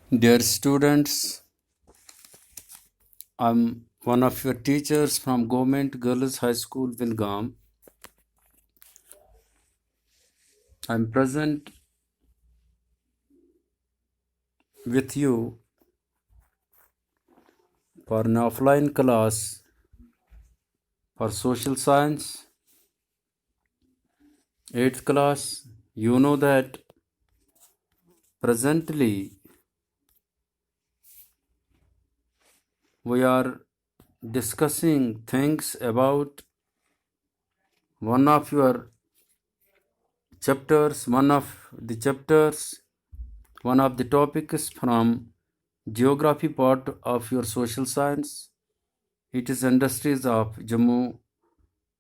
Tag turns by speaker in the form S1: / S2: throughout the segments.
S1: Dear students, I'm one of your teachers from Government Girls High School, Vilgam. I'm present with you for an offline class for social science, 8th class. You know that presently we are discussing things about one of your chapters, one of the topics from geography part of your social science. It is industries of Jammu,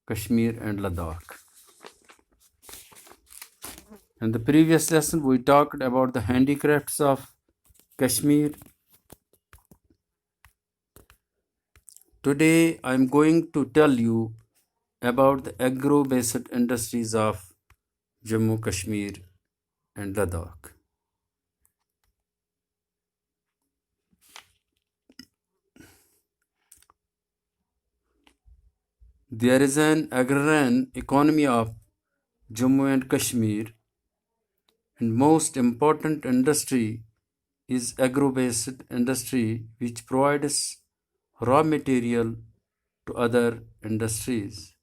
S1: Kashmir and Ladakh. In the previous lesson, we talked about the handicrafts of Kashmir. Today, I am going to tell you about the agro-based industries of Jammu, Kashmir and Ladakh. There is an agrarian economy of Jammu and Kashmir, and most important industry is agro-based industry which provides raw material to other industries.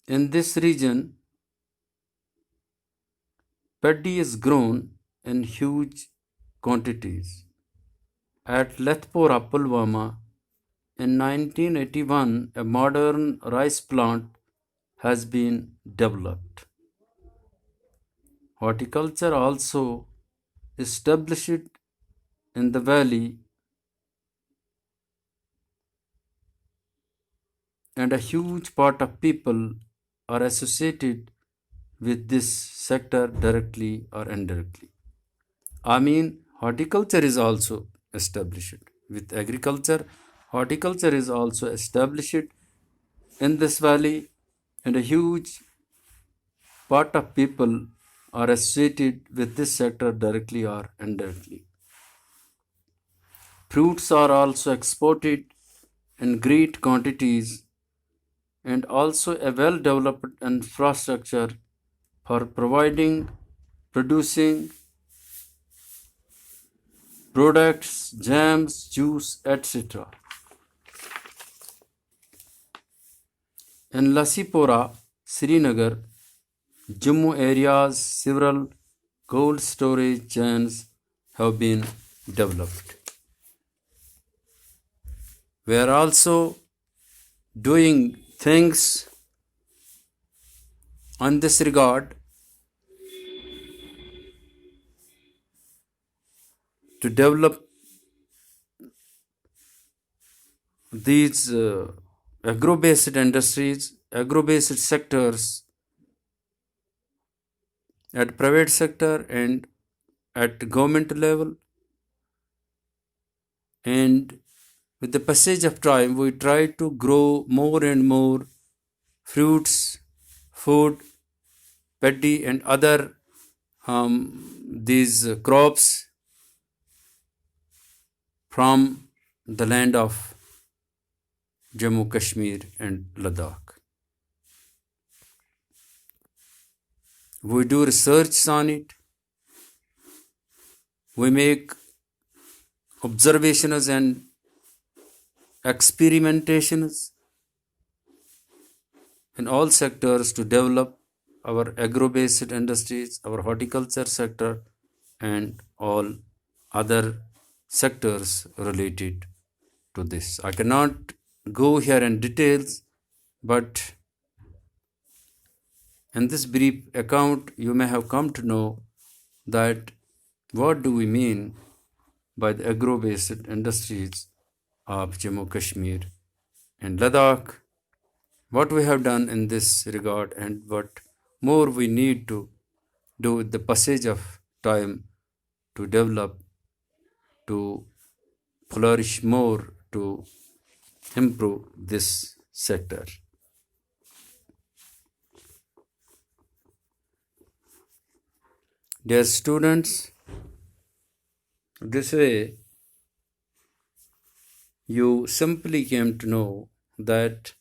S1: In this region, paddy is grown in huge quantities. At Lethpora, Pulwama, in 1981, a modern rice plant has been developed. Horticulture also established in the valley, and a huge part of people are associated with this sector directly or indirectly. I mean, horticulture is also established. With agriculture, horticulture is also established in this valley, and a huge part of people are associated with this sector directly or indirectly. Fruits are also exported in great quantities, and also a well developed infrastructure for producing products, jams, juice, etc. In Lasipora, Srinagar, Jammu areas, several cold storage chains have been developed. We are also doing things on this regard to develop these agro-based industries, agro-based sectors at private sector and at government level. And with the passage of time, we try to grow more and more fruits, food, paddy, and other these crops from the land of Jammu, Kashmir, and Ladakh. We do research on it. We make observations and experimentations in all sectors to develop our agro-based industries, our horticulture sector, and all other sectors related to this. I cannot go here in details, but in this brief account, you may have come to know that what do we mean by the agro-based industries of Jammu Kashmir and Ladakh, what we have done in this regard, and what more we need to do with the passage of time to develop, to flourish more, to improve this sector. Dear students, this way you simply came to know that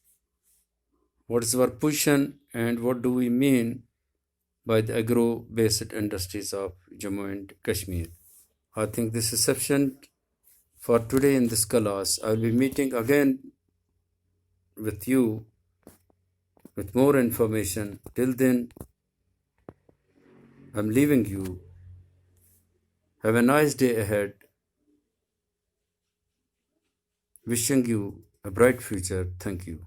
S1: what is our position and what do we mean by the agro-based industries of Jammu and Kashmir. I think this is sufficient for today in this class. I will be meeting again with you with more information. Till then, I'm leaving you. Have a nice day ahead. Wishing you a bright future. Thank you.